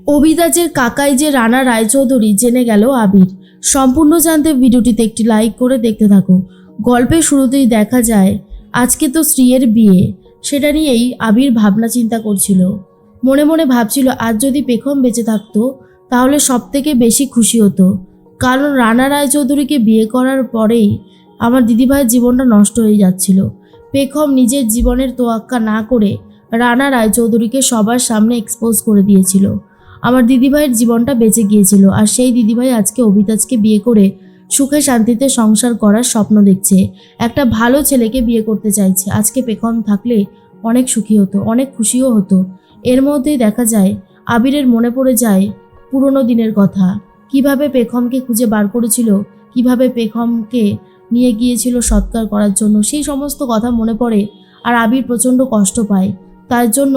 অভিদাজের কাকাই যে রানা রায়চৌধুরী জেনে গেল আবির। সম্পূর্ণ জানতে ভিডিওটিতে একটি লাইক করে দেখতে থাকো। গল্পের শুরুতেই দেখা যায় আজকে তো শ্রীয়ের বিয়ে, সেটা নিয়েই আবির ভাবনা চিন্তা করছিল। মনে মনে ভাবছিল আজ যদি পেখম বেঁচে থাকতো তাহলে সব থেকে বেশি খুশি হতো, কারণ রানা রায়চৌধুরীকে বিয়ে করার পরেই আমার দিদিভাইয়ের জীবনটা নষ্ট হয়ে যাচ্ছিল। পেখম নিজের জীবনের তোয়াক্কা না করে রানা রায়চৌধুরীকে সবার সামনে এক্সপোজ করে দিয়েছিল। আমার দিদিভাইয়ের জীবনটা বেঁচে গিয়েছিল, আর সেই দিদিভাই আজকে অভিতাজকে বিয়ে করে সুখে শান্তিতে সংসার করার স্বপ্ন দেখছে, একটা ভালো ছেলেকে বিয়ে করতে চাইছে। আজকে পেখম থাকলে অনেক সুখী হতো, অনেক খুশিও হতো। এর মধ্যেই দেখা যায় আবিরের মনে পড়ে যায় পুরনো দিনের কথা, কিভাবে পেখমকে খুঁজে বার করেছিল, কিভাবে পেখমকে নিয়ে গিয়েছিল সৎকার করার জন্য, সেই সমস্ত কথা মনে পড়ে। আর আবির প্রচণ্ড কষ্ট পায়, তার জন্য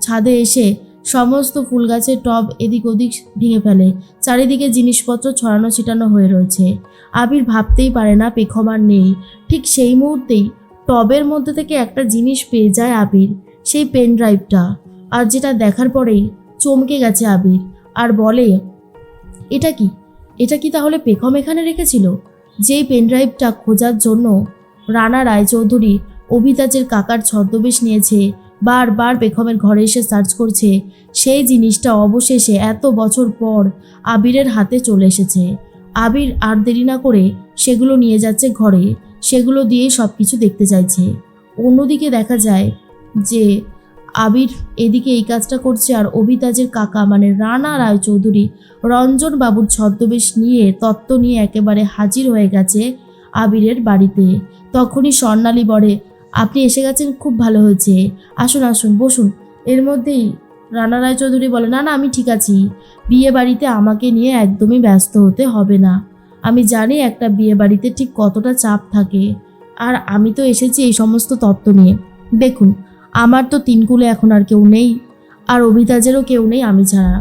ছাদে এসে সমস্ত ফুল গাছের টব এদিক ওদিক ভেঙে ফেলে। চারিদিকে জিনিসপত্র ছড়ানো ছিটানো হয়ে রয়েছে। আবির ভাবতেই পারে না পেখম আর নেই। ঠিক সেই মুহূর্তেই টবের মধ্যে থেকে একটা জিনিস পেয়ে যায় আবির, সেই পেন ড্রাইভটা। আর যেটা দেখার পরেই চমকে গেছে আবির, আর বলে এটা কি, এটা কি তাহলে পেখম এখানে রেখেছিল? যেই পেন ড্রাইভটা খোঁজার জন্য রানা রায়চৌধুরী অভিতাজের কাকার ছদ্মবেশ নিয়েছে, বারবার পেখমের ঘরে এসে সার্চ করছে, সেই জিনিসটা অবশেষে এত বছর পর আবিরের হাতে চলে এসেছে। আবির আর দেরি না করে সেগুলো নিয়ে যাচ্ছে ঘরে, সেগুলো দিয়েই সব কিছু দেখতে চাইছে। অন্যদিকে দেখা যায় যে আবির এদিকে এই কাজটা করছে, আর অভিতাজের কাকা মানে রানা রায়চৌধুরী রঞ্জন বাবুর ছদ্মবেশ নিয়ে তত্ত্ব নিয়ে একেবারে হাজির হয়ে গেছে আবিরের বাড়িতে। তখনই স্বর্ণালী বলে, আপনি এসে গেছেন, খুব ভালো হয়েছে, আসুন আসুন বসুন। এর মধ্যেই রানা রায়চৌধুরী বলে, না না আমি ঠিক আছি, বিয়ে বাড়িতে আমাকে নিয়ে একদমই ব্যস্ত হতে হবে না। আমি জানি একটা বিয়ে বাড়িতে ঠিক কতটা চাপ থাকে, আর আমি তো এসেছি এই সমস্ত তত্ত্ব নিয়ে। দেখুন আমার তো তিনকুলে এখন আর কেউ নেই, আর অভিতাজেরও কেউ নেই আমি ছাড়া,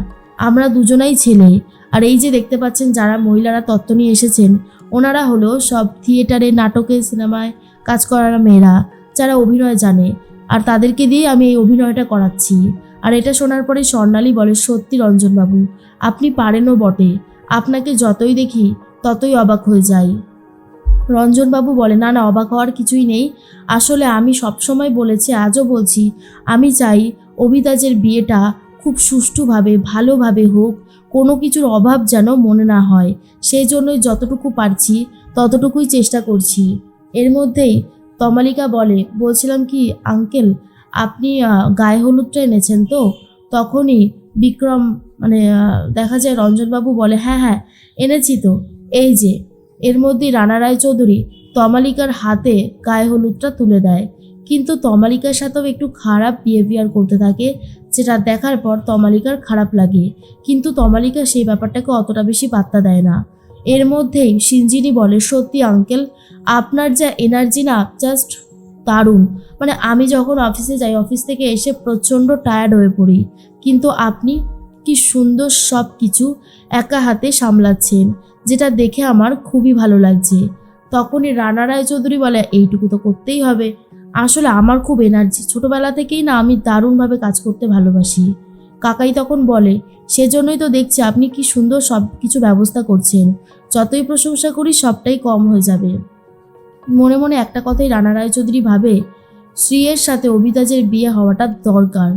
আমরা দুজনাই ছেলে। আর এই যে দেখতে পাচ্ছেন যারা মহিলারা তত্ত্ব নিয়ে এসেছেন, ওনারা হলো সব থিয়েটারে, নাটকে, সিনেমায় কাজ করার মেয়েরা, যারা অভিনয় জানে, আর তাদেরকে দিয়ে আমি এই অভিনয়টা করাচ্ছি। আর এটা শোনার পরে স্বর্ণালী বলে, সত্যি রঞ্জনবাবু আপনি পারেনও বটে, আপনাকে যতই দেখি ততই অবাক হয়ে যাই। রঞ্জনবাবু বলে, না না অবাক হওয়ার কিছুই নেই, আসলে আমি সবসময় বলেছি, আজও বলছি, আমি চাই অভিতাজের বিয়েটা খুব সুষ্ঠুভাবে ভালোভাবে হোক, কোনো কিছুর অভাব যেন মনে না হয়, সেই জন্যই যতটুকু পারছি ততটুকুই চেষ্টা করছি। এর মধ্যেই তমালিকা বলে, বলছিলাম কি আঙ্কেল, আপনি গায়ে হলুদটা এনেছেন তো? তখনই বিক্রম মানে দেখা যায় রঞ্জনবাবু বলে, হ্যাঁ হ্যাঁ এনেছি তো, এই যে। এর মধ্যেই রানা রায়চৌধুরী তমালিকার হাতে গায়ে হলুদটা তুলে দেয়, কিন্তু তমালিকার সাথেও একটু খারাপ বিহেভিয়ার করতে থাকে, যেটা দেখার পর তমালিকার খারাপ লাগে, কিন্তু তমালিকা সেই ব্যাপারটাকে অতটা বেশি পাত্তা দেয় না। এর মধ্যেই সিঞ্জিনি বলে, সত্যি আঙ্কেল আপনার যা এনার্জি না, জাস্ট দারুণ, মানে আমি যখন অফিসে যাই, অফিস থেকে এসে প্রচণ্ড টায়ার্ড হয়ে পড়ি, কিন্তু আপনি কি সুন্দর সব কিছু একা হাতে সামলাচ্ছেন, যেটা দেখে আমার খুবই ভালো লাগছে। তখনই রানা রায়চৌধুরী বলে, এইটুকু তো করতেই হবে, আসলে আমার খুব এনার্জি, ছোটোবেলা থেকেই না আমি দারুণভাবে কাজ করতে ভালোবাসি। কাকাই তখন বলে, সেজন্যই তো দেখছি আপনি কি সুন্দর সব কিছু ব্যবস্থা করছেন, যতই প্রশংসা করি সবটাই কম হয়ে যাবে। মনে মনে একটা কথাই রানা রায়চৌধুরী ভাবে, শ্রীয়ের সাথে অভিতাজের বিয়ে হওয়াটা দরকার,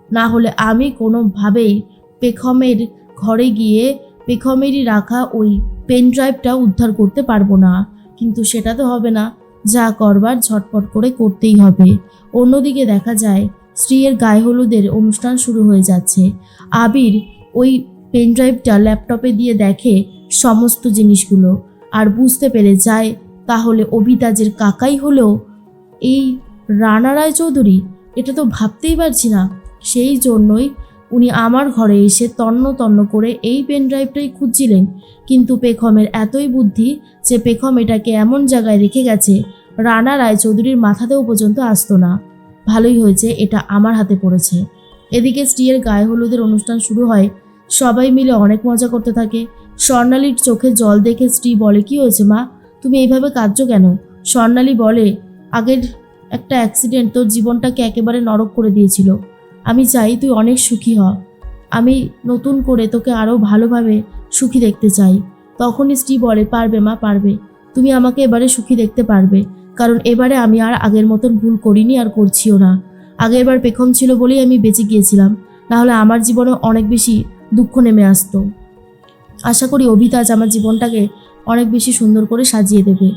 না হলে আমি কোনোভাবেই পেখমের ঘরে গিয়ে পেখমেরই রাখা ওই পেন ড্রাইভটা উদ্ধার করতে পারবো না। কিন্তু সেটা তো হবে না, যা করবার ঝটপট করে করতেই হবে। অন্যদিকে দেখা যায় শ্রীয়ের গায়ে হলুদের অনুষ্ঠান শুরু হয়ে যাচ্ছে। আবির ওই পেন ড্রাইভটা ল্যাপটপে দিয়ে দেখে সমস্ত জিনিসগুলো, আর বুঝতে পেরে যায় তাহলে অভিতাজের কাকাই হলো এই রানা রায়চৌধুরী। এটা তো ভাবতেই পারছি না, সেই জন্যই উনি আমার ঘরে এসে তন্ন তন্ন করে এই পেন ড্রাইভটাই খুঁজছিলেন, কিন্তু পেখমের এতই বুদ্ধি যে পেখম এটাকে এমন জায়গায় রেখে গেছে রানা রায়চৌধুরীর মাথাতেও পর্যন্ত আসতো না। ভালোই হয়েছে এটা আমার হাতে পড়েছে। এদিকে স্ত্রীর গায়ে হলুদের অনুষ্ঠান শুরু হয়, সবাই মিলে অনেক মজা করতে থাকে। স্বর্ণালীর চোখে জল দেখে স্ত্রী বলে, কি হয়েছে মা, তুমি এইভাবে কাঁদছো কেন? স্বর্ণালী বলে, আগের একটা অ্যাক্সিডেন্ট তোর জীবনটাকে একেবারে নরক করে দিয়েছিল, আমি চাই তুই অনেক সুখী হ। আমি নতুন করে তোকে আরও ভালোভাবে সুখী দেখতে চাই। তখনই স্ত্রী বলে, পারবে মা, পারবে, তুমি আমাকে এবারে সুখী দেখতে পারবে, কারণ এবারে আমি আর আগের মতন ভুল করিনি আর করছিও না। আগেরবার পেখম ছিল বলেই আমি বেঁচে গিয়েছিলাম, নাহলে আমার জীবনে অনেক বেশি দুঃখ নেমে আসতো। আশা করি অভিতাজ আমার জীবনটাকে অনেক বেশি সুন্দর করে সাজিয়ে দেবে।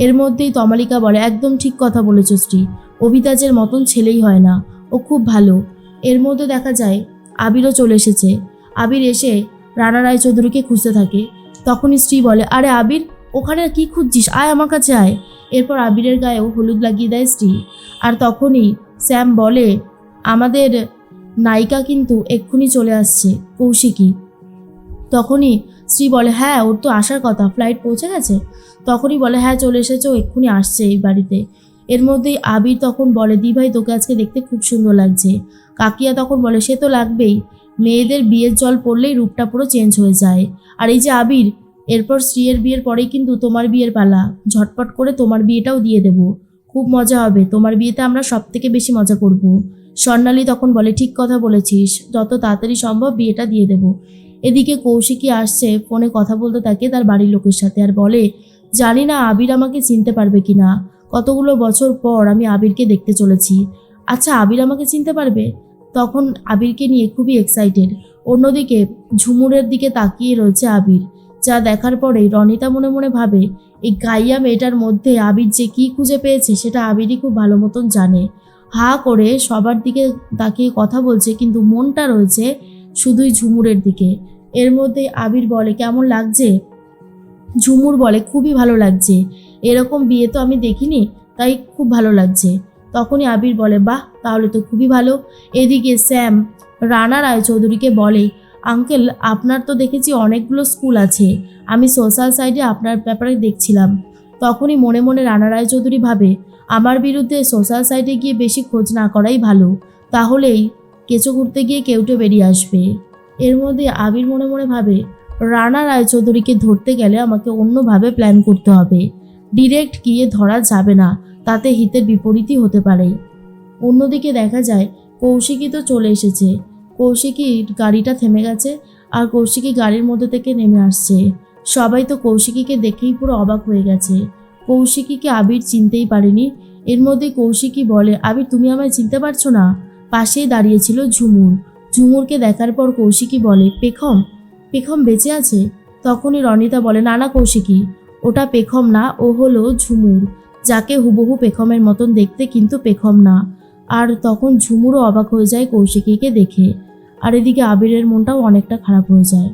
এর মধ্যেই তমালিকা বলে, একদম ঠিক কথা বলেছ স্ত্রী, অভিতাজের মতন ছেলেই হয় না, ও খুব ভালো। এর মধ্যে দেখা যায় আবিরও চলে এসেছে। আবির এসে রানা রায়চৌধুরীকে খুঁজতে থাকে। তখনই স্ত্রী বলে, আরে আবির, ওখানে কি খুঁজছিস, আয় আমার কাছে আয়। এরপর আবিরের গায়েও হলুদ লাগিয়ে দেয় স্ত্রী। আর তখনই স্যাম বলে, আমাদের নায়িকা কিন্তু এক্ষুনি চলে আসছে, কৌশিকী। তখনই স্ত্রী বলে, হ্যাঁ ওর তো আসার কথা, ফ্লাইট পৌঁছে গেছে। তখনই বলে, হ্যাঁ চলে এসেছে, ও এক্ষুনি আসছে এই বাড়িতে। এর মধ্যেই আবির তখন বলে, দি ভাই তোকে আজকে দেখতে খুব সুন্দর লাগছে। কাকিয়া তখন বলে, সে তো লাগবেই, মেয়েদের বিয়ের জল পড়লেই রূপটা পুরো চেঞ্জ হয়ে যায়। আর এই যে আবির, এরপর স্ত্রীর বিয়ের পরেই কিন্তু তোমার বিয়ের পালা, ঝটপট করে তোমার বিয়েটাও দিয়ে দেব, খুব মজা হবে, তোমার বিয়েতে আমরা সব থেকে বেশি মজা করব। স্বর্ণালী তখন বলে, ঠিক কথা বলেছিস, যত তাড়াতাড়ি সম্ভব বিয়েটা দিয়ে দেব। এদিকে কৌশিকী আসছে, ফোনে কথা বলতে থাকে তার বাড়ির লোকের সাথে, আর বলে, জানি না আবির আমাকে চিনতে পারবে কি না, কতগুলো বছর পর আমি আবিরকে দেখতে চলেছি, আচ্ছা আবির আমাকে চিনতে পারবে। তখন আবিরকে নিয়ে খুবই এক্সাইটেড। অন্যদিকে ঝুমুরের দিকে তাকিয়ে রয়েছে আবির, যা দেখার পরেই রনিতা মনে মনে ভাবে, এই গাইয়া মেয়েটার মধ্যে আবির যে কী খুঁজে পেয়েছে সেটা আবিরই খুব ভালো মতন জানে। হা করে সবার দিকে তাকিয়ে কথা বলছে, কিন্তু মনটা রয়েছে শুধুই ঝুমুরের দিকে। এর মধ্যে আবির বলে, কেমন লাগছে? ঝুমুর বলে, খুবই ভালো লাগছে, এরকম বিয়ে তো আমি দেখিনি, তাই খুব ভালো লাগছে। তখনই আবির বলে, বাহ তাহলে তো খুবই ভালো। এদিকে স্যাম রানা রায়চৌধুরীকে বলে, আঙ্কেল আপনার তো দেখেছি অনেকগুলো স্কুল আছে, আমি সোশ্যাল সাইডে আপনার ব্যাপারে দেখছিলাম। তখনই মনে মনে রানা রায়চৌধুরী ভাবে, আমার বিরুদ্ধে সোশ্যাল সাইডে গিয়ে বেশি খোঁজ না করাই ভালো, তাহলেই কেঁচো ঘুরতে গিয়ে কেউটে বেরিয়ে আসবে। এর মধ্যে আবির মনে মনে ভাবে, রানা রায়চৌধুরীকে ধরতে গেলে আমাকে অন্যভাবে প্ল্যান করতে হবে, ডিরেক্ট গিয়ে ধরা যাবে না, তাতে হিতের বিপরীতই হতে পারে। অন্যদিকে দেখা যায় কৌশিকী তো চলে এসেছে। কৌশিকীর গাড়িটা থেমে গেছে, আর কৌশিকী গাড়ির মধ্যে থেকে নেমে আসছে। সবাই তো কৌশিকীকে দেখেই পুরো অবাক হয়ে গেছে। কৌশিকীকে আবির চিনতেই পারেনি। এর মধ্যে কৌশিকী বলে, আবির তুমি আমায় চিনতে পারছো না? পাশেই দাঁড়িয়েছিল ঝুমুর। ঝুমুরকে দেখার পর কৌশিকী বলে, পেখম, পেখম বেঁচে আছে? তখনই রনিতা বলে, না না কৌশিকী, ওটা পেখম না, ও হলো ঝুমুর, যাকে হুবহু পেখমের মতন দেখতে, কিন্তু পেখম না। আর তখন ঝুমুরও অবাক হয়ে যায় কৌশিকীকে দেখে। আর এদিকে আবিরের মনটাও অনেকটা খারাপ হয়ে যায়।